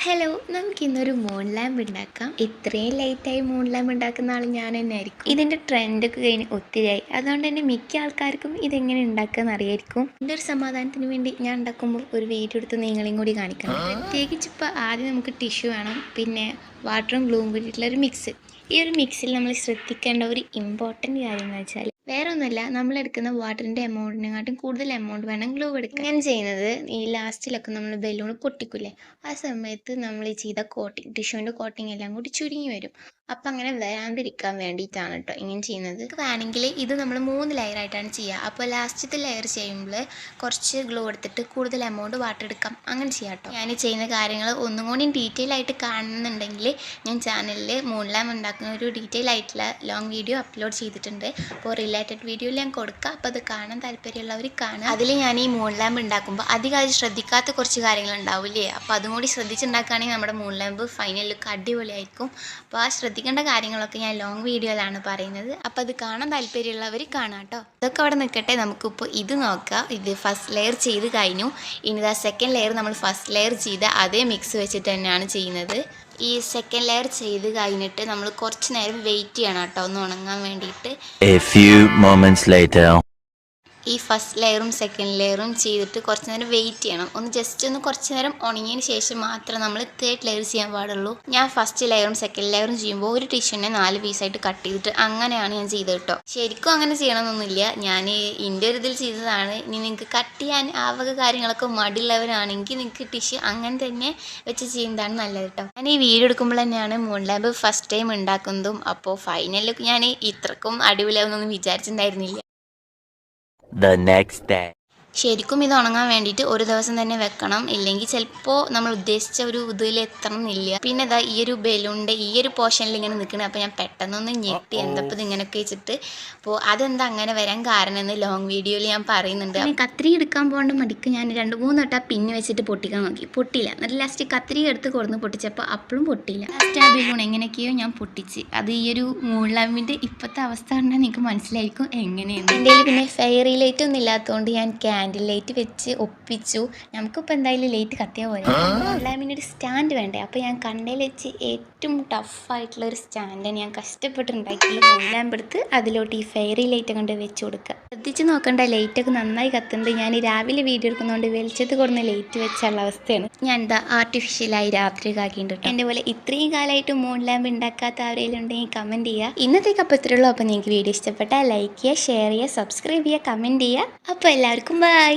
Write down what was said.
Hello, നമുക്കിന്നൊരു moon lamp ഉണ്ടാക്കാം. ഇത്രയും ലേറ്റായി മൂൺ ലാമ്പ് ഉണ്ടാക്കുന്ന ആൾ ഞാൻ തന്നെ ആയിരിക്കും. ഇതിൻ്റെ ട്രെൻഡൊക്കെ കഴിഞ്ഞ് ഒത്തിരിയായി, അതുകൊണ്ട് തന്നെ മിക്ക ആൾക്കാർക്കും ഇതെങ്ങനെ ഉണ്ടാക്കാന്ന് അറിയായിരിക്കും. എൻ്റെ ഒരു സമാധാനത്തിന് വേണ്ടി ഞാൻ ഉണ്ടാക്കുമ്പോൾ ഒരു വീഡിയോ എടുത്ത് നിങ്ങളെയും കൂടി കാണിക്കണം. പ്രത്യേകിച്ച് ഇപ്പോൾ ആദ്യം നമുക്ക് ടിഷ്യൂ വേണം, പിന്നെ വാട്ടറും ഗ്ലൂവും കൂടിയിട്ടുള്ള ഒരു മിക്സ്. ഈ ഒരു മിക്സിൽ നമ്മൾ ശ്രദ്ധിക്കേണ്ട ഒരു ഇമ്പോർട്ടൻറ്റ് കാര്യം എന്ന് വെച്ചാൽ വേറെ ഒന്നുമില്ല, നമ്മളെടുക്കുന്ന വാട്ടറിൻ്റെ എമൗണ്ടിനെക്കാട്ടും കൂടുതൽ എമൗണ്ട് വേണം ഗ്ലൂ എടുക്കാൻ. ഞാൻ ചെയ്യുന്നത് ഈ ലാസ്റ്റിലൊക്കെ നമ്മൾ ബലൂൺ പൊട്ടിക്കില്ലേ, ആ സമയത്ത് നമ്മൾ ഈ ചെയ്ത കോട്ടിങ് ടിഷ്യൂവിൻ്റെ കോട്ടിങ് എല്ലാം കൂടി ചുരുങ്ങി വരും. അപ്പം അങ്ങനെ വരാണ്ടിരിക്കാൻ വേണ്ടിയിട്ടാണ് കേട്ടോ ഇങ്ങനെ ചെയ്യുന്നത്. വേണമെങ്കിൽ ഇത് നമ്മൾ 3 ലെയറായിട്ടാണ് ചെയ്യുക. അപ്പോൾ ലാസ്റ്റത്തെ ലെയർ ചെയ്യുമ്പോൾ കുറച്ച് ഗ്ലൂ എടുത്തിട്ട് കൂടുതൽ എമൗണ്ട് വാട്ടർ എടുക്കാം, അങ്ങനെ ചെയ്യാം കേട്ടോ. ഞാൻ ചെയ്യുന്ന കാര്യങ്ങൾ ഒന്നും കൂടി ഡീറ്റെയിൽ ആയിട്ട് കാണുന്നുണ്ടെങ്കിൽ ഞാൻ ചാനലിൽ മൂൺ ലാമ്പ് ഉണ്ടാക്കുന്ന ഒരു ഡീറ്റെയിൽ ആയിട്ടുള്ള ലോങ് വീഡിയോ അപ്ലോഡ് ചെയ്തിട്ടുണ്ട്. അപ്പോൾ റിലേറ്റഡ് വീഡിയോയിൽ ഞാൻ കൊടുക്കാം, അപ്പോൾ അത് കാണാൻ താല്പര്യമുള്ളവർ കാണുക. അതിൽ ഞാൻ ഈ മൂൺ ലാമ്പ് ഉണ്ടാക്കുമ്പോൾ അധികം അത് ശ്രദ്ധിക്കാത്ത കുറച്ച് കാര്യങ്ങൾ ഉണ്ടാവില്ലേ, അപ്പോൾ അതും കൂടി ശ്രദ്ധിച്ചുണ്ടാക്കുകയാണെങ്കിൽ നമ്മുടെ മൂൺ ലാമ്പ് ഫൈനൽ ലുക്ക് അടിപൊളിയായിരിക്കും. അപ്പോൾ ആ ശ്രദ്ധിക്കേണ്ട കാര്യങ്ങളൊക്കെ ഞാൻ ലോങ് വീഡിയോയിലാണ് പറയുന്നത്, അപ്പോൾ അത് കാണാൻ താല്പര്യമുള്ളവർ കാണാം കേട്ടോ. ഇതൊക്കെ അവിടെ നിൽക്കട്ടെ, നമുക്കിപ്പോൾ ഇത് നോക്കാം. ഇത് ഫസ്റ്റ് ലെയർ ചെയ്ത് കഴിഞ്ഞു. ഇനി ഇതാ സെക്കൻഡ് ലെയർ നമ്മൾ ഫസ്റ്റ് ലെയർ ചെയ്ത അതേ മിക്സ് വെച്ചിട്ട് തന്നെയാണ് ചെയ്യുന്നത്. ഈ സെക്കൻഡ് ലെയർ ചെയ്ത് കഴിഞ്ഞിട്ട് നമ്മൾ കുറച്ച് നേരം വെയിറ്റ് ചെയ്യണം കേട്ടോ, ഒന്ന് ഉണങ്ങാൻ വേണ്ടിയിട്ട്. ഈ ഫസ്റ്റ് ലെയറും സെക്കൻഡ് ലെയറും ചെയ്തിട്ട് കുറച്ച് നേരം വെയിറ്റ് ചെയ്യണം. ഒന്ന് കുറച്ച് നേരം ഉണങ്ങിയതിന് ശേഷം മാത്രം നമ്മൾ തേർഡ് ലെയർ ചെയ്യാൻ പാടുള്ളൂ. ഞാൻ ഫസ്റ്റ് ലെയറും സെക്കൻഡ് ലെയറും ചെയ്യുമ്പോൾ ഒരു ടിഷ്യൂനെ 4 പീസായിട്ട് കട്ട് ചെയ്തിട്ട് അങ്ങനെയാണ് ഞാൻ ചെയ്തത് കേട്ടോ. ശരിക്കും അങ്ങനെ ചെയ്യണമെന്നൊന്നുമില്ല, ഞാൻ എൻ്റെ ഒരു ഇതിൽ ചെയ്തതാണ്. ഇനി നിങ്ങൾക്ക് കട്ട് ചെയ്യാൻ ആ വക കാര്യങ്ങളൊക്കെ മടിയുള്ളവരാണെങ്കിൽ നിങ്ങൾക്ക് ടിഷ്യൂ അങ്ങനെ തന്നെ വെച്ച് ചെയ്യുന്നതാണ് നല്ലത് കേട്ടോ. ഞാൻ ഈ വീഡിയോ എടുക്കുമ്പോൾ തന്നെയാണ് മൂൺ ലാമ്പ് ഫസ്റ്റ് ടൈം ഉണ്ടാക്കുന്നതും. അപ്പോൾ ഫൈനലൊക്കെ ഞാൻ ഇത്രക്കും അടിപൊളിയാവുന്നൊന്നും വിചാരിച്ചിട്ടുണ്ടായിരുന്നില്ല. The next day. ശരിക്കും ഇത് ഉണങ്ങാൻ വേണ്ടിയിട്ട് ഒരു ദിവസം തന്നെ വെക്കണം, ഇല്ലെങ്കിൽ ചിലപ്പോൾ നമ്മൾ ഉദ്ദേശിച്ച ഒരു ഇതിൽ എത്തണമെന്നില്ല. പിന്നെ ഇതാ ഈ ഒരു ബലൂണിൻ്റെ ഈ ഒരു പോർഷനിൽ ഇങ്ങനെ നിൽക്കണം. അപ്പോൾ ഞാൻ പെട്ടെന്നൊന്ന് ഞെട്ടി, എന്തപ്പോൾ ഇതിങ്ങനെയൊക്കെ വെച്ചിട്ട്. അപ്പോൾ അതെന്താ അങ്ങനെ വരാൻ കാരണം എന്ന് ലോങ് വീഡിയോയിൽ ഞാൻ പറയുന്നുണ്ട്. കത്രി എടുക്കാൻ പോകേണ്ട മടിക്ക് ഞാൻ 2-3 വട്ടം പിന്ന് വെച്ചിട്ട് പൊട്ടിക്കാൻ നോക്കി, പൊട്ടിയില്ല. എന്നിട്ട് ലാസ്റ്റ് കത്രി എടുത്ത് കൊടുന്ന് പൊട്ടിച്ചപ്പോൾ അപ്പോഴും പൊട്ടിയില്ല. ലാസ്റ്റ് ആ ബലൂൺ എങ്ങനെയൊക്കെയോ ഞാൻ പൊട്ടിച്ച്. അത് ഈ ഒരു മൂൺ ലാമ്പിൻ്റെ ഇപ്പോഴത്തെ അവസ്ഥ കണ്ടാൽ നിങ്ങൾക്ക് മനസ്സിലായിരിക്കും എങ്ങനെയാണ്. എൻ്റെ പിന്നെ ഫെയറി ലൈറ്റ് ഒന്നും ഇല്ലാത്തതുകൊണ്ട് ഞാൻ ക്യാൻഡിൽ ലൈറ്റ് വെച്ച് ഒപ്പിച്ചു. നമുക്കിപ്പോൾ എന്തായാലും ലൈറ്റ് കത്തിയാൽ പോലെ ലാമ്പിന് ഒരു സ്റ്റാൻഡ് വേണ്ടേ. അപ്പോൾ ഞാൻ കണ്ടതിൽ വെച്ച് ഏറ്റവും ടഫായിട്ടുള്ള ഒരു സ്റ്റാൻഡാണ് ഞാൻ കഷ്ടപ്പെട്ടുണ്ടാക്കിയുള്ള മൂൺ ലാമ്പ് എടുത്ത് അതിലോട്ട് ഈ ഫെയറി ലൈറ്റ് കൊണ്ട് വെച്ച് കൊടുക്കുക. ശ്രദ്ധിച്ച് നോക്കേണ്ട, ലൈറ്റൊക്കെ നന്നായി കത്തുന്നത്. ഞാൻ രാവിലെ വീഡിയോ എടുക്കുന്നതുകൊണ്ട് വെളിച്ചത്ത് കൊടുന്ന് ലൈറ്റ് വെച്ചുള്ള അവസ്ഥയാണ്. ഞാൻ എന്താ ആർട്ടിഫിഷ്യലായി രാത്രി കാക്കിയിട്ടുണ്ട്. എൻ്റെ പോലെ ഇത്രയും കാലമായിട്ട് മൂൺ ലാമ്പ് ഉണ്ടാക്കാത്ത ആരെങ്കിലും ഉണ്ടെങ്കിൽ കമൻറ്റ് ചെയ്യുക. ഇന്നത്തേക്ക് അപ്പോൾ ഇത്രയുള്ളൂ. അപ്പോൾ നിങ്ങൾക്ക് വീഡിയോ ഇഷ്ടപ്പെട്ടാൽ ലൈക്ക് ചെയ്യുക, ഷെയർ ചെയ്യുക, സബ്സ്ക്രൈബ് ചെയ്യുക, കമൻറ്റ് ചെയ്യുക. അപ്പോൾ എല്ലാവർക്കും ബൈ.